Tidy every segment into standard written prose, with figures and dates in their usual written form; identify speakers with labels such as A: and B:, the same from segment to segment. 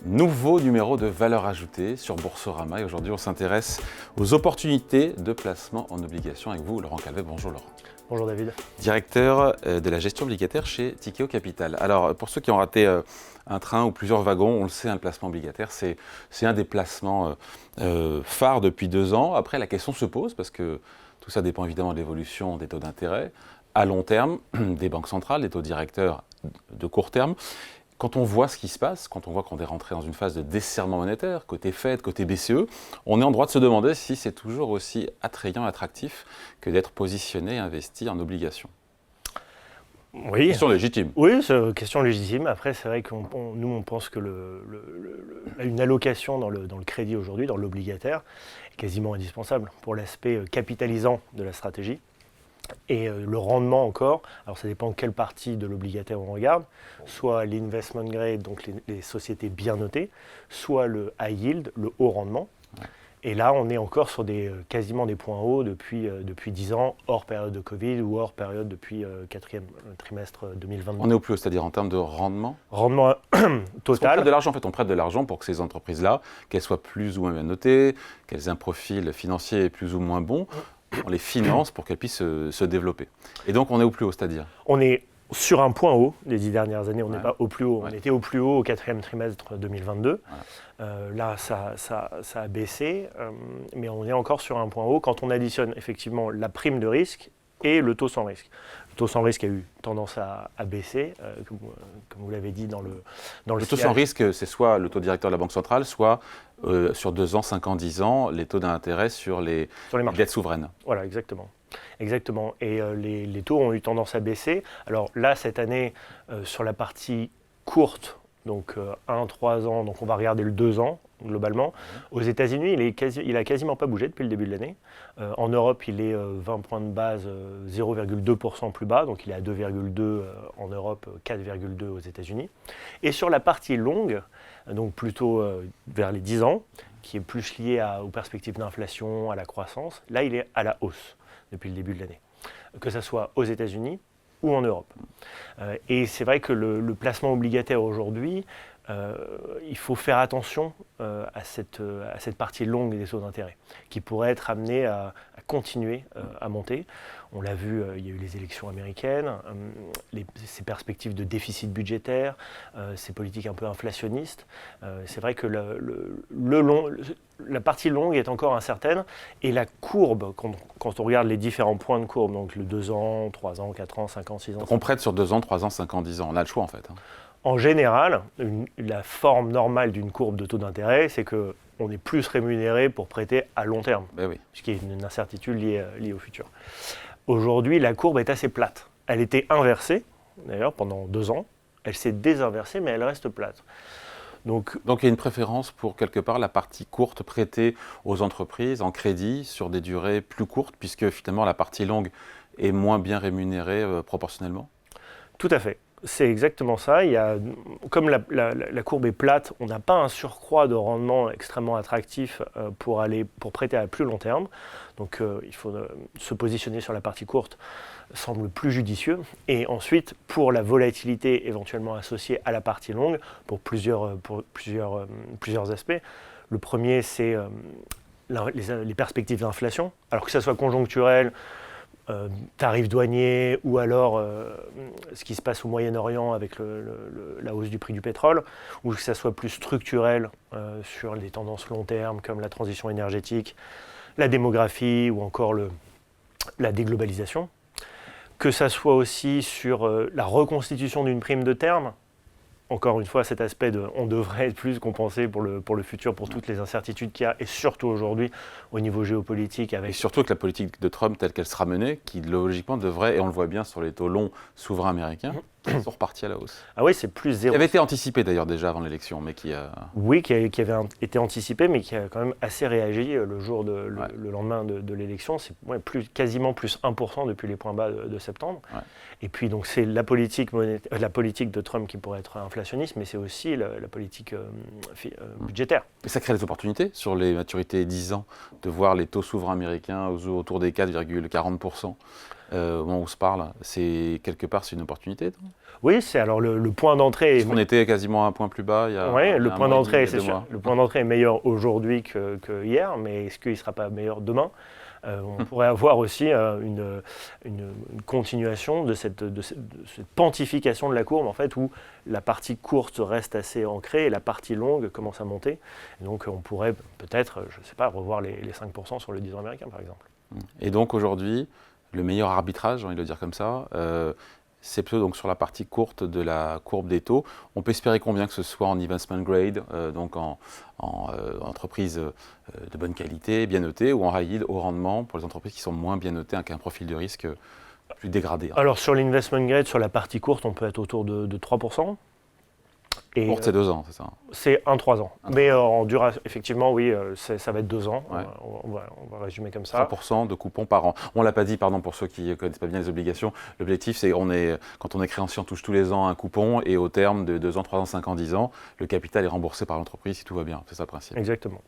A: Nouveau numéro de Valeurs Ajoutées sur Boursorama et aujourd'hui on s'intéresse aux opportunités de placement en obligations avec vous, Laurent Calvet. Bonjour Laurent.
B: Bonjour David.
A: Directeur de la gestion obligataire chez Tikehau Capital. Alors pour ceux qui ont raté un train ou plusieurs wagons, on le sait, le placement obligataire c'est un des placements phares depuis 2 ans. Après la question se pose parce que tout ça dépend évidemment de l'évolution des taux d'intérêt à long terme, des banques centrales, des taux directeurs de court terme. Quand on voit ce qui se passe, quand on voit qu'on est rentré dans une phase de desserrement monétaire, côté Fed, côté BCE, on est en droit de se demander si c'est toujours aussi attrayant, attractif que d'être positionné, investi en obligations.
B: Oui.
A: Question légitime.
B: Oui, c'est une question légitime. Après, c'est vrai que nous, on pense que une allocation dans le crédit aujourd'hui, dans l'obligataire, est quasiment indispensable pour l'aspect capitalisant de la stratégie. Et le rendement encore, alors ça dépend quelle partie de l'obligataire on regarde, soit l'investment grade, donc les sociétés bien notées, soit le high yield, le haut rendement. Ouais. Et là, on est encore sur quasiment des points hauts depuis 10 ans, hors période de Covid ou hors période depuis 4e trimestre 2022.
A: On est au plus haut, c'est-à-dire en termes de rendement ?
B: Rendement total.
A: On prête de l'argent, en fait, on prête de l'argent pour que ces entreprises-là, qu'elles soient plus ou moins bien notées, qu'elles aient un profil financier plus ou moins bon. On les finance pour qu'elles puissent se développer. Et donc, on est au plus haut, c'est-à-dire ?
B: On est sur un point haut des 10 dernières années. On n'est pas au plus haut. Ouais. On était au plus haut au 4e trimestre 2022. Là, ça a baissé, mais on est encore sur un point haut quand on additionne effectivement la prime de risque et le taux sans risque. Le taux sans risque a eu tendance à baisser, comme vous l'avez dit dans le
A: taux sans risque, c'est soit le taux directeur de la Banque centrale, soit sur 2 ans, 5 ans, 10 ans, les taux d'intérêt sur les dettes souveraines.
B: Voilà, exactement. Et les taux ont eu tendance à baisser. Alors là, cette année, sur la partie courte, donc 1-3 ans, donc on va regarder le 2 ans globalement. Aux États-Unis, il n'a quasiment pas bougé depuis le début de l'année. En Europe, il est 20 points de base, 0,2% plus bas, donc il est à 2,2 en Europe, 4,2 aux États-Unis. Et sur la partie longue, donc plutôt vers les 10 ans, qui est plus lié aux perspectives d'inflation, à la croissance, là il est à la hausse depuis le début de l'année, que ce soit aux États-Unis ou en Europe. Et c'est vrai que le placement obligataire aujourd'hui, il faut faire attention à cette partie longue des taux d'intérêt, qui pourrait être amenée à continuer à monter. On l'a vu, il y a eu les élections américaines, ces perspectives de déficit budgétaire, ces politiques un peu inflationnistes. C'est vrai que la partie longue est encore incertaine, et la courbe, quand on regarde les différents points de courbe, donc le 2 ans, 3 ans, 4 ans, 5 ans, 6 ans...
A: Donc on prête sur 2 ans, 3 ans, 5 ans, 10 ans, on a le choix en fait.
B: En général, la forme normale d'une courbe de taux d'intérêt, c'est qu'on est plus rémunéré pour prêter à long terme, puisqu'il y a une incertitude liée au futur. Aujourd'hui, la courbe est assez plate. Elle était inversée, d'ailleurs, pendant 2 ans. Elle s'est désinversée, mais elle reste plate. Donc
A: il y a une préférence pour, quelque part, la partie courte prêtée aux entreprises en crédit sur des durées plus courtes, puisque finalement la partie longue est moins bien rémunérée proportionnellement ?
B: Tout à fait. C'est exactement ça. Comme la courbe est plate, on n'a pas un surcroît de rendement extrêmement attractif pour prêter à plus long terme. Donc il faut se positionner sur la partie courte, semble plus judicieux. Et ensuite, pour la volatilité éventuellement associée à la partie longue, pour plusieurs aspects. Le premier, c'est les perspectives d'inflation. Alors que ça soit conjoncturel, tarifs douaniers ou alors ce qui se passe au Moyen-Orient avec la hausse du prix du pétrole, ou que ça soit plus structurel sur les tendances long terme comme la transition énergétique, la démographie ou encore la déglobalisation, que ça soit aussi sur la reconstitution d'une prime de terme. Encore une fois, cet aspect on devrait être plus compensé pour le futur, pour toutes les incertitudes qu'il y a, et surtout aujourd'hui au niveau géopolitique. Et
A: surtout avec la politique de Trump telle qu'elle sera menée, qui logiquement devrait, et on le voit bien sur les taux longs souverains américains, sont repartis à la hausse.
B: Ah oui, c'est plus 0.
A: Qui avait été anticipé d'ailleurs déjà avant l'élection, mais qui a...
B: Oui, qui avait été anticipé, mais qui a quand même assez réagi le lendemain de l'élection. C'est quasiment plus 1% depuis les points bas de septembre. Ouais. Et puis donc c'est la politique de Trump qui pourrait être inflationniste, mais c'est aussi la politique budgétaire.
A: Et ça crée des opportunités sur les maturités 10 ans, de voir les taux souverains américains autour des 4,40%. Au moment où on se parle, c'est quelque part c'est une opportunité.
B: Oui, c'est alors le point d'entrée.
A: Parce qu'on était quasiment à un point plus bas il y a.
B: Oui, le point d'entrée, c'est sûr.
A: Mois.
B: Le point d'entrée est meilleur aujourd'hui que hier, mais est-ce qu'il ne sera pas meilleur demain? On pourrait avoir aussi une continuation de cette pantification de la courbe, en fait, où la partie courte reste assez ancrée et la partie longue commence à monter. Et donc on pourrait peut-être, je ne sais pas, revoir les 5% sur le 10 ans américain, par exemple.
A: Et donc aujourd'hui, le meilleur arbitrage, j'ai envie de le dire comme ça, c'est plutôt donc sur la partie courte de la courbe des taux. On peut espérer combien que ce soit en investment grade, donc en entreprise de bonne qualité, bien notée, ou en high yield, haut rendement, pour les entreprises qui sont moins bien notées, avec un profil de risque plus dégradé.
B: Alors sur l'investment grade, sur la partie courte, on peut être autour de 3%.
A: Et courte, c'est 2 ans, c'est ça?
B: C'est 1-3 ans. Mais en duration, effectivement, oui, ça va être 2 ans.
A: Ouais.
B: On va résumer comme ça.
A: 3% de coupons par an. On ne l'a pas dit, pardon, pour ceux qui ne connaissent pas bien les obligations. L'objectif, c'est quand on est créancier, on touche tous les ans un coupon et au terme de 2 ans, 3 ans, 5 ans, 10 ans, le capital est remboursé par l'entreprise si tout va bien. C'est ça le principe.
B: Exactement.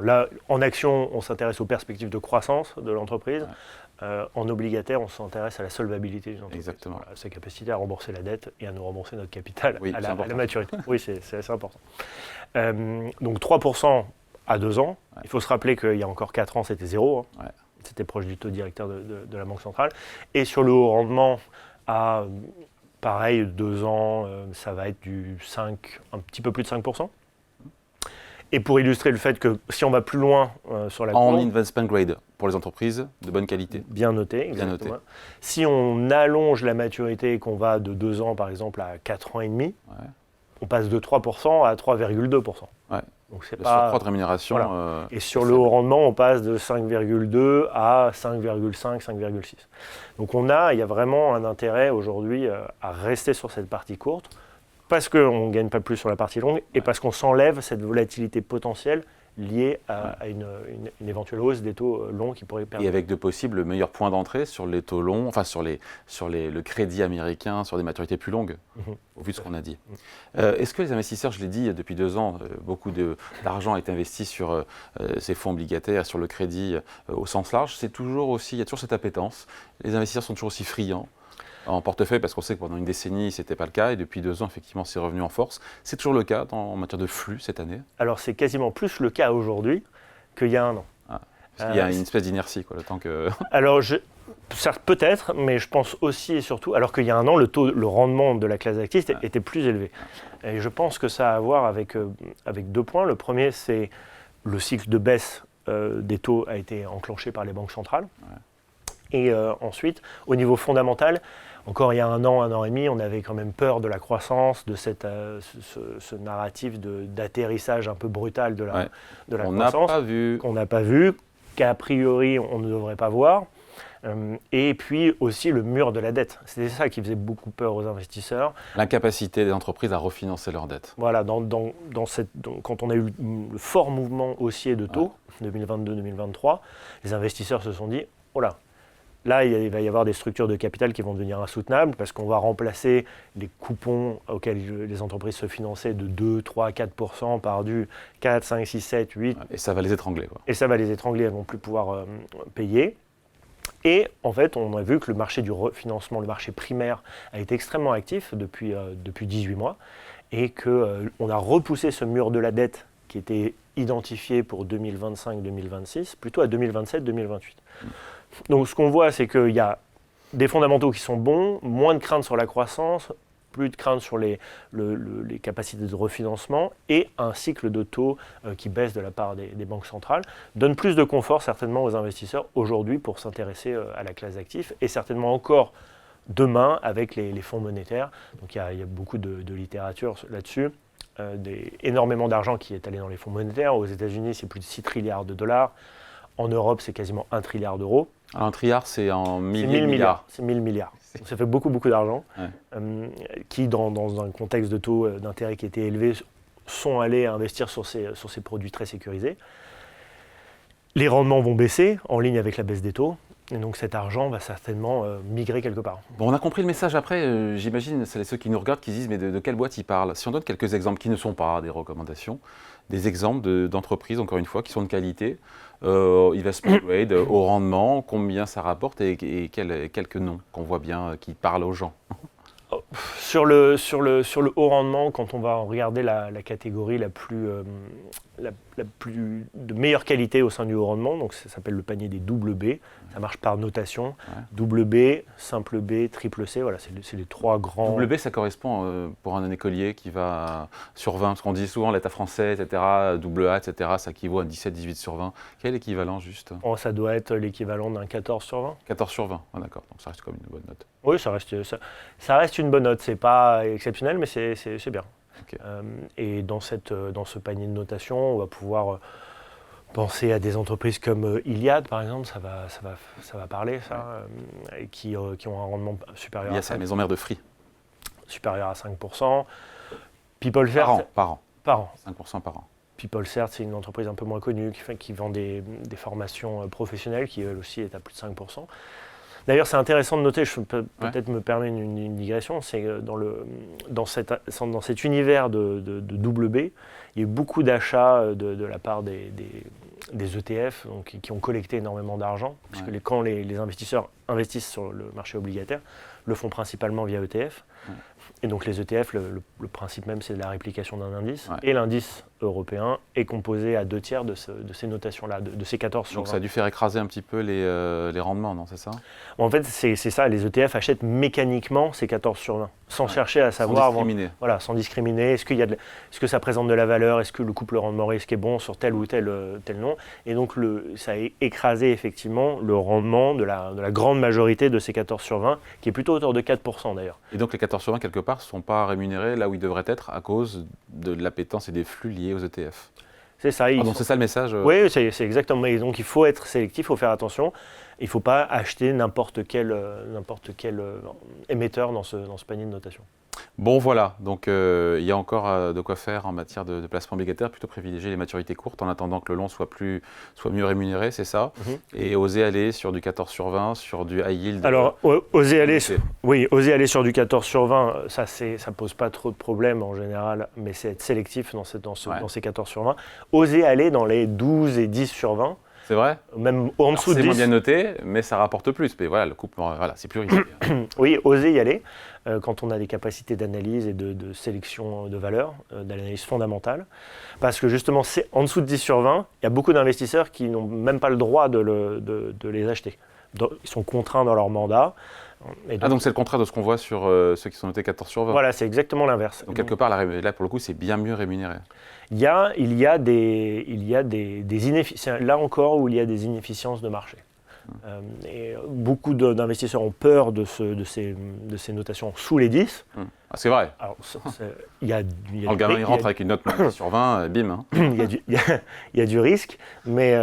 B: Là, en action, on s'intéresse aux perspectives de croissance de l'entreprise. Ouais. En obligataire, on s'intéresse à la solvabilité d'une entreprise.
A: Exactement.
B: Voilà, sa capacité à rembourser la dette et à nous rembourser notre capital à la maturité. Oui, c'est assez important. Donc 3% à 2 ans. Ouais. Il faut se rappeler qu'il y a encore 4 ans, c'était 0. Hein. Ouais. C'était proche du taux directeur de la Banque centrale. Et sur le haut rendement, à pareil, 2 ans, ça va être un petit peu plus de 5%. Et pour illustrer le fait que si on va plus loin sur la courbe...
A: En investment grade, pour les entreprises de bonne qualité.
B: Bien noté, exactement. Si on allonge la maturité et qu'on va de 2 ans, par exemple, à 4 ans et demi, on passe de 3% à 3,2%.
A: Ouais.
B: Donc c'est
A: le
B: pas...
A: surcroît de rémunération...
B: Voilà. Et sur le haut rendement, on passe de 5,2 à 5,5, 5,6. Donc il y a vraiment un intérêt aujourd'hui à rester sur cette partie courte, parce qu'on ne gagne pas plus sur la partie longue et parce qu'on s'enlève cette volatilité potentielle liée à une éventuelle hausse des taux longs qui pourrait permettre.
A: Et avec de possibles meilleurs points d'entrée sur les taux longs, enfin sur le crédit américain, sur des maturités plus longues, au vu de ce qu'on a dit. Est-ce que les investisseurs, je l'ai dit depuis 2 ans, beaucoup d'argent est investi sur ces fonds obligataires, sur le crédit au sens large, il y a toujours cette appétence. Les investisseurs sont toujours aussi friands en portefeuille, parce qu'on sait que pendant une décennie, ce n'était pas le cas, et depuis 2 ans, effectivement, c'est revenu en force. C'est toujours le cas en matière de flux cette année?
B: Alors, c'est quasiment plus le cas aujourd'hui qu'il y a 1 an.
A: Ah, parce qu'il y a une espèce d'inertie, le temps que...
B: Alors, certes, peut-être, mais je pense aussi et surtout, alors qu'il y a 1 an, le rendement de la classe active était plus élevé. Et je pense que ça a à voir avec 2 points. Le premier, c'est le cycle de baisse des taux a été enclenché par les banques centrales. Et ensuite, au niveau fondamental, encore il y a 1 an et demi, on avait quand même peur de la croissance, de ce narratif d'atterrissage un peu brutal de la croissance. Qu'on n'a pas vu, qu'a priori on ne devrait pas voir. Et puis aussi le mur de la dette. C'était ça qui faisait beaucoup peur aux investisseurs.
A: L'incapacité des entreprises à refinancer leurs dettes.
B: Voilà, quand on a eu le fort mouvement haussier de taux, 2022-2023, les investisseurs se sont dit, oh là, il va y avoir des structures de capital qui vont devenir insoutenables parce qu'on va remplacer les coupons auxquels les entreprises se finançaient de 2, 3, 4% par du 4, 5, 6, 7, 8.
A: Et ça va les étrangler.
B: Et ça va les étrangler, elles ne vont plus pouvoir payer. Et en fait, on a vu que le marché du refinancement, le marché primaire, a été extrêmement actif depuis 18 mois et qu'on a repoussé ce mur de la dette qui était identifié pour 2025-2026, plutôt à 2027-2028. Donc ce qu'on voit, c'est qu'il y a des fondamentaux qui sont bons, moins de crainte sur la croissance, plus de crainte sur les capacités de refinancement et un cycle de taux qui baisse de la part des banques centrales, donne plus de confort certainement aux investisseurs aujourd'hui pour s'intéresser à la classe d'actifs et certainement encore demain avec les fonds monétaires. Donc il y a beaucoup de littérature là-dessus. Énormément d'argent qui est allé dans les fonds monétaires. Aux États-Unis, c'est plus de 6 trilliards de dollars. En Europe, c'est quasiment 1 trilliard d'euros.
A: Alors, 1 trilliard, c'est en milliards.
B: C'est 1000 milliards. Donc, ça fait beaucoup d'argent qui, dans un contexte de taux d'intérêt qui était élevé, sont allés investir sur ces produits très sécurisés. Les rendements vont baisser en ligne avec la baisse des taux. Et donc cet argent va certainement migrer quelque part.
A: Bon, on a compris le message. Après, j'imagine, c'est ceux qui nous regardent qui disent, mais de quelle boîte ils parlent? Si on donne quelques exemples qui ne sont pas des recommandations, des exemples d'entreprises, encore une fois, qui sont de qualité, investment grade, au rendement, combien ça rapporte et quelques noms qu'on voit bien, qui parlent aux gens.
B: Sur le haut rendement, quand on va regarder la catégorie la plus de meilleure qualité au sein du haut rendement, donc ça s'appelle le panier des double B, ça marche par notation, double B, simple B, triple C, voilà, c'est les trois grands.
A: Double B, ça correspond pour un écolier qui va sur 20, parce qu'on dit souvent l'état français, etc., double A, etc., ça équivaut à 17, 18 sur 20. Quel équivalent juste?
B: Ça doit être l'équivalent d'un 14 sur 20.
A: 14 sur 20, ah, d'accord, donc ça reste comme une bonne note.
B: Oui, ça reste une bonne note, c'est pas exceptionnel, mais c'est bien.
A: Okay.
B: Et dans ce panier de notation, on va pouvoir penser à des entreprises comme Iliad, par exemple, ça va parler, ça, et qui ont un rendement supérieur
A: à 5%. C'est la maison mère de Free.
B: Supérieur à 5%. PeopleCert.
A: Par an. 5% par an.
B: PeopleCert, c'est une entreprise un peu moins connue qui vend des formations professionnelles, qui elle aussi est à plus de 5%. D'ailleurs, c'est intéressant de noter, je peux peut-être me permettre une digression, c'est que dans cet univers de double B, il y a eu beaucoup d'achats de la part des ETF donc, qui ont collecté énormément d'argent, puisque quand les investisseurs investissent sur le marché obligataire, le font principalement via ETF. Et donc les ETF, le principe même, c'est de la réplication d'un indice. Et l'indice européen est composé à 2/3 de ces notations-là, de ces 14 sur 20.
A: Donc ça a dû faire écraser un petit peu les rendements, non, c'est ça?
B: En fait, c'est ça, les ETF achètent mécaniquement ces 14 sur 20, sans chercher à savoir...
A: Sans discriminer.
B: Voilà, sans discriminer. Est-ce que ça présente de la valeur? Est-ce que le couple rendement-risque est bon sur tel ou tel nom? Et donc ça a écrasé effectivement le rendement de la grande majorité de ces 14 sur 20, qui est plutôt autour de 4% d'ailleurs.
A: Et donc les 14 sur 20, quelque part, ne sont pas rémunérés là où ils devraient être à cause de l'appétence et des flux liés aux ETF.
B: C'est ça.
A: Donc c'est ça le message?
B: Oui, c'est exactement. Et donc il faut être sélectif, il faut faire attention. Il ne faut pas acheter n'importe quel émetteur dans ce panier de notation.
A: Bon voilà, donc il y a encore de quoi faire en matière de placement obligataire, plutôt privilégier les maturités courtes en attendant que le long soit mieux rémunéré, c'est ça? Et oser aller sur du 14 sur 20, sur du high yield.
B: Alors, oser aller sur du 14 sur 20, ça ne pose pas trop de problèmes en général, mais c'est être sélectif dans ces 14 sur 20. Oser aller dans les 12 et 10 sur 20.
A: C'est vrai?
B: Même en dessous de 10.
A: C'est moins bien noté, mais ça rapporte plus. Mais voilà, le couple, c'est plus risqué.
B: Oui, oser y aller quand on a des capacités d'analyse et de sélection de valeur, d'analyse fondamentale. Parce que justement, c'est en dessous de 10 sur 20, il y a beaucoup d'investisseurs qui n'ont même pas le droit de les acheter. Ils sont contraints dans leur mandat.
A: Donc c'est le contraire de ce qu'on voit sur ceux qui sont notés 14 sur 20.
B: Voilà, c'est exactement l'inverse.
A: Donc quelque part, là pour le coup, c'est bien mieux rémunéré.
B: Il y a des inefficiences, là encore où il y a des inefficiences de marché. Et beaucoup d'investisseurs ont peur de ces notations sous les 10.
A: Ah, c'est vrai.
B: Alors,
A: le gamin il rentre avec une note sur 20, bim. Hein.
B: Il y a du risque, mais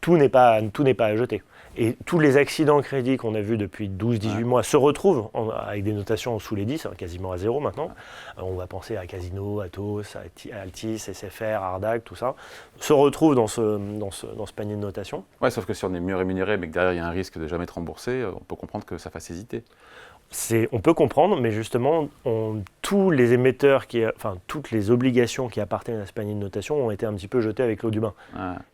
B: tout n'est pas à jeter. Et tous les accidents crédits qu'on a vus depuis 12-18 mois se retrouvent avec des notations sous les 10, quasiment à 0 maintenant. On va penser à Casino, Atos, Altis, SFR, Ardac, tout ça, se retrouvent dans ce panier de notation.
A: Ouais, sauf que si on est mieux rémunéré, mais que derrière il y a un risque de jamais être remboursé, on peut comprendre que ça fasse hésiter.
B: On peut comprendre, mais justement, tous les émetteurs, toutes les obligations qui appartiennent à ce panier de notation ont été un petit peu jetées avec l'eau du bain.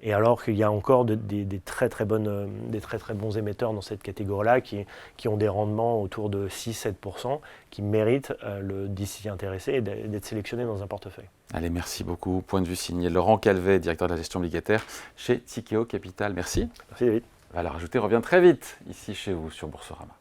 B: Et alors qu'il y a encore des très très bons émetteurs dans cette catégorie-là qui ont des rendements autour de 6-7%, qui méritent d'y s'y intéresser et d'être sélectionnés dans un portefeuille.
A: Allez, merci beaucoup. Point de vue signé Laurent Calvet, directeur de la gestion obligataire chez Tikehau Capital. Merci.
B: Merci David.
A: Valeur ajoutée revient très vite ici chez vous sur Boursorama.